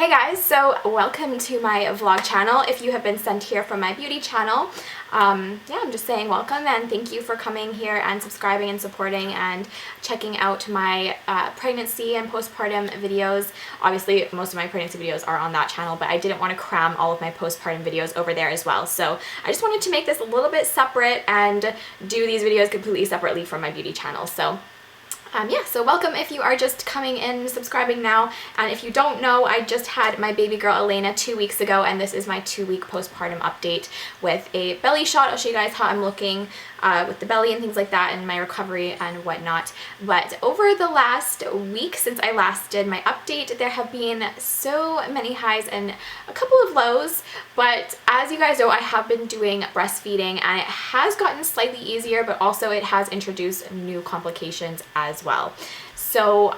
Hey guys, so welcome to my vlog channel. If you have been sent here from my beauty channel, I'm just saying welcome and thank you for coming here and subscribing and supporting and checking out my pregnancy and postpartum videos. Obviously, most of my pregnancy videos are on that channel, but I didn't want to cram all of my postpartum videos over there as well. So I just wanted to make this a little bit separate and do these videos completely separately from my beauty channel. So welcome if you are just coming in, subscribing now, and if you don't know, I just had my baby girl Elena 2 weeks ago, and this is my 2-week postpartum update with a belly shot. I'll show you guys how I'm looking with the belly and things like that and my recovery and whatnot. But over the last week since I last did my update, there have been so many highs and a couple of lows, but as you guys know, I have been doing breastfeeding and it has gotten slightly easier, but also it has introduced new complications as well. So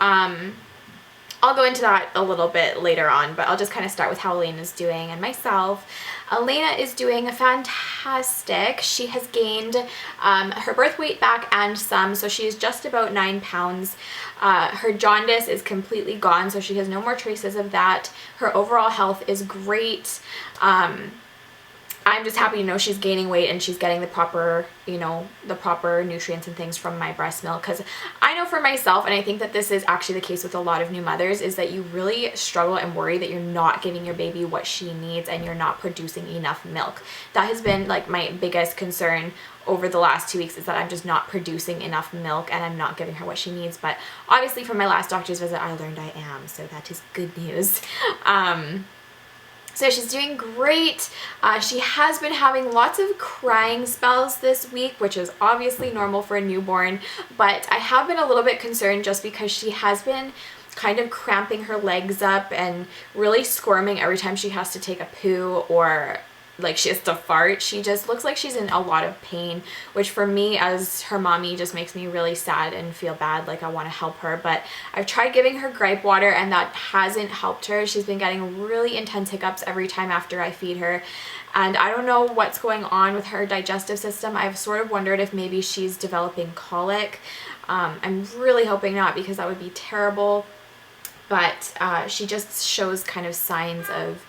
I'll go into that a little bit later on, but I'll just kind of start with how Elena's doing and myself. Elena is doing fantastic. She has gained her birth weight back and some, so she is just about 9 pounds. Her jaundice is completely gone, so she has no more traces of that. Her overall health is great. I'm just happy to know she's gaining weight and she's getting the proper, the proper nutrients and things from my breast milk, because I know for myself, and I think that this is actually the case with a lot of new mothers, is that you really struggle and worry that you're not giving your baby what she needs and you're not producing enough milk. That has been like my biggest concern over the last 2 weeks, is that I'm just not producing enough milk and I'm not giving her what she needs. But obviously from my last doctor's visit, I learned I am, so that is good news. So she's doing great. She has been having lots of crying spells this week, which is obviously normal for a newborn, but I have been a little bit concerned just because she has been kind of cramping her legs up and really squirming every time she has to take a poo or like she has to fart. She just looks like she's in a lot of pain, which for me as her mommy just makes me really sad and feel bad, like I want to help her. But I've tried giving her gripe water and that hasn't helped her. She's been getting really intense hiccups every time after I feed her, and I don't know what's going on with her digestive system. I've sort of wondered if maybe she's developing colic. I'm really hoping not, because that would be terrible, but she just shows kind of signs of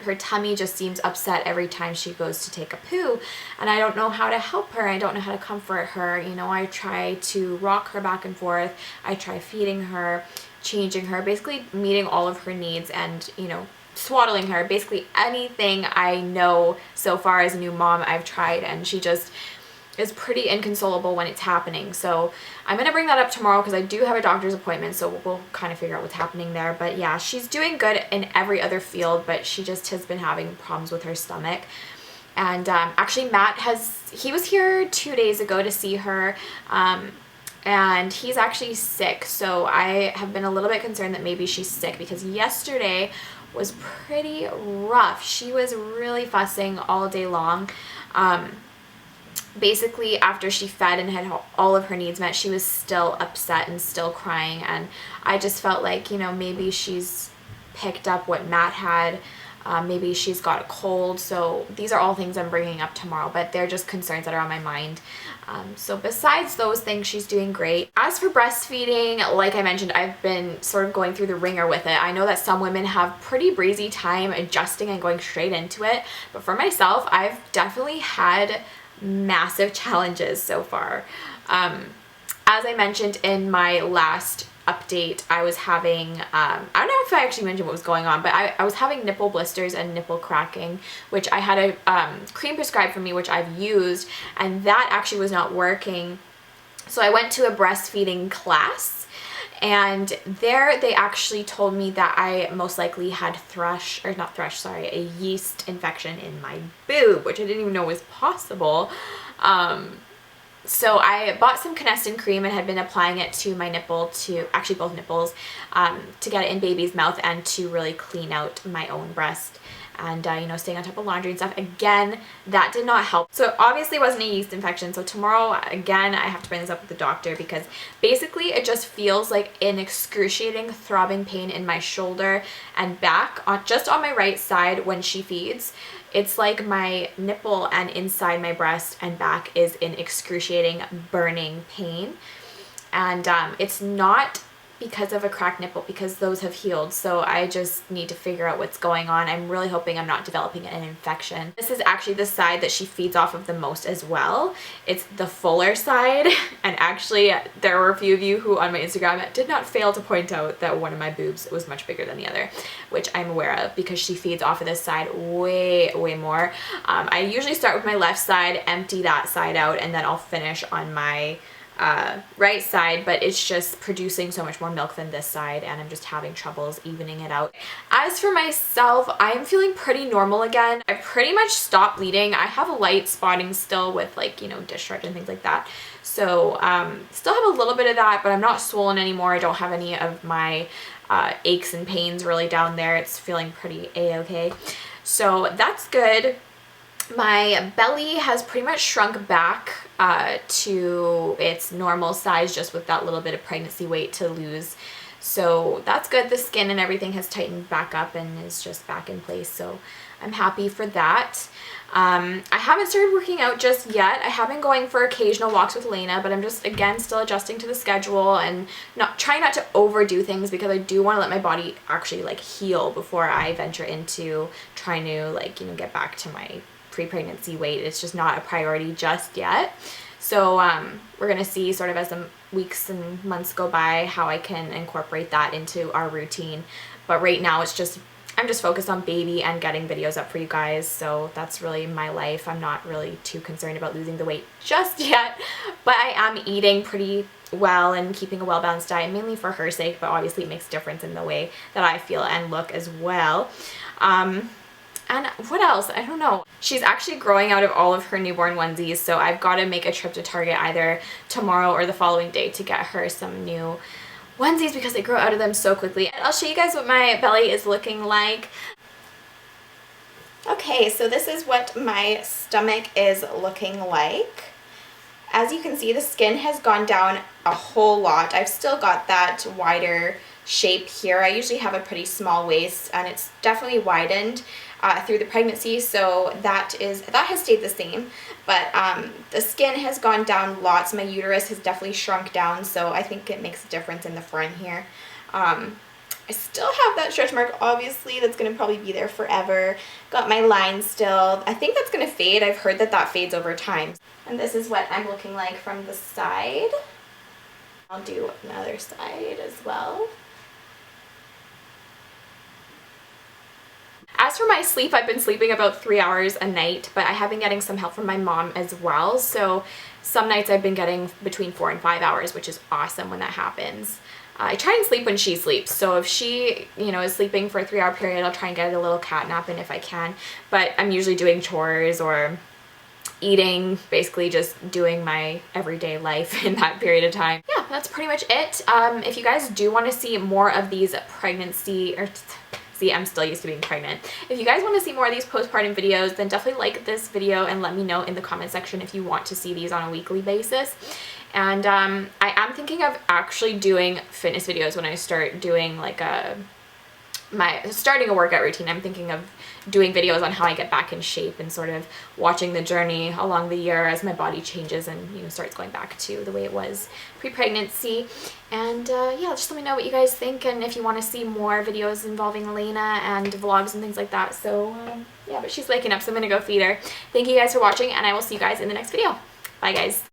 her tummy just seems upset every time she goes to take a poo, and I don't know how to help her. I don't know how to comfort her. I try to rock her back and forth. I try feeding her, changing her, basically meeting all of her needs and, swaddling her. Basically anything I know so far as a new mom I've tried, and she just is pretty inconsolable when it's happening. So I'm going to bring that up tomorrow because I do have a doctor's appointment, so we'll kind of figure out what's happening there. But yeah, she's doing good in every other field, but she just has been having problems with her stomach. And actually he was here 2 days ago to see her, and he's actually sick, so I have been a little bit concerned that maybe she's sick, because yesterday was pretty rough. She was really fussing all day long. Basically, after she fed and had all of her needs met, she was still upset and still crying, and I just felt like, maybe she's picked up what Matt had. Maybe she's got a cold. So these are all things I'm bringing up tomorrow, but they're just concerns that are on my mind. So besides those things, she's doing great. As for breastfeeding, like I mentioned, I've been sort of going through the ringer with it. I know that some women have pretty breezy time adjusting and going straight into it, but for myself, I've definitely had massive challenges so far. As I mentioned in my last update, I was having, I don't know if I actually mentioned what was going on, but I was having nipple blisters and nipple cracking, which I had a cream prescribed for me, which I've used, and that actually was not working. So I went to a breastfeeding class, and there they actually told me that I most likely had a yeast infection in my boob, which I didn't even know was possible. So I bought some Canestin cream and had been applying it to my nipple, actually both nipples, to get it in baby's mouth and to really clean out my own breast. And, staying on top of laundry and stuff. Again, that did not help. So it obviously wasn't a yeast infection. So tomorrow, again, I have to bring this up with the doctor, because basically it just feels like an excruciating throbbing pain in my shoulder and back, just on my right side when she feeds. It's like my nipple and inside my breast and back is in excruciating burning pain. And it's not because of a cracked nipple, because those have healed. So I just need to figure out what's going on. I'm really hoping I'm not developing an infection. This is actually the side that she feeds off of the most as well. It's the fuller side. And actually there were a few of you who on my Instagram did not fail to point out that one of my boobs was much bigger than the other, which I'm aware of because she feeds off of this side way more. I usually start with my left side, empty that side out, and then I'll finish on my right side, but it's just producing so much more milk than this side, and I'm just having troubles evening it out. As for myself, I'm feeling pretty normal again. I pretty much stopped bleeding. I have a light spotting still with, like, you know, discharge and things like that. So still have a little bit of that, but I'm not swollen anymore. I don't have any of my aches and pains really down there. It's feeling pretty a-okay. So that's good. My belly has pretty much shrunk back to its normal size, just with that little bit of pregnancy weight to lose. So that's good. The skin and everything has tightened back up and is just back in place. So I'm happy for that. I haven't started working out just yet. I have been going for occasional walks with Elena, but I'm just, again, still adjusting to the schedule and trying not to overdo things, because I do want to let my body actually, like, heal before I venture into trying to, like, you know, get back to my pre-pregnancy weight. It's just not a priority just yet. So we're gonna see sort of as the weeks and months go by how I can incorporate that into our routine. But right now it's just, I'm just focused on baby and getting videos up for you guys. So that's really my life. I'm not really too concerned about losing the weight just yet, but I am eating pretty well and keeping a well-balanced diet, mainly for her sake, but obviously it makes a difference in the way that I feel and look as well. And what else? I don't know. She's actually growing out of all of her newborn onesies, so I've got to make a trip to Target either tomorrow or the following day to get her some new onesies, because they grow out of them so quickly. And I'll show you guys what my belly is looking like. Okay, so this is what my stomach is looking like. As you can see, the skin has gone down a whole lot. I've still got that wider shape here. I usually have a pretty small waist, and it's definitely widened through the pregnancy, so that has stayed the same, but the skin has gone down lots. My uterus has definitely shrunk down, so I think it makes a difference in the front here. I still have that stretch mark, obviously, that's going to probably be there forever. Got my line still. I think that's going to fade. I've heard that that fades over time. And this is what I'm looking like from the side. I'll do another side as well. As for my sleep, I've been sleeping about 3 hours a night, but I have been getting some help from my mom as well. So some nights I've been getting between 4 and 5 hours, which is awesome when that happens. I try and sleep when she sleeps. So if she, you know, is sleeping for a 3-hour period, I'll try and get a little cat nap in if I can. But I'm usually doing chores or eating, basically just doing my everyday life in that period of time. Yeah, that's pretty much it. If you guys do want to see more of these pregnancy, or see, I'm still used to being pregnant. If you guys want to see more of these postpartum videos, then definitely like this video and let me know in the comment section if you want to see these on a weekly basis. And I am thinking of actually doing fitness videos when I start doing like starting a workout routine. I'm thinking of doing videos on how I get back in shape and sort of watching the journey along the year as my body changes and, you know, starts going back to the way it was pre-pregnancy. And yeah, just let me know what you guys think and if you want to see more videos involving Elena and vlogs and things like that. So yeah, but she's waking up, so I'm gonna go feed her. Thank you guys for watching, and I will see you guys in the next video. Bye guys.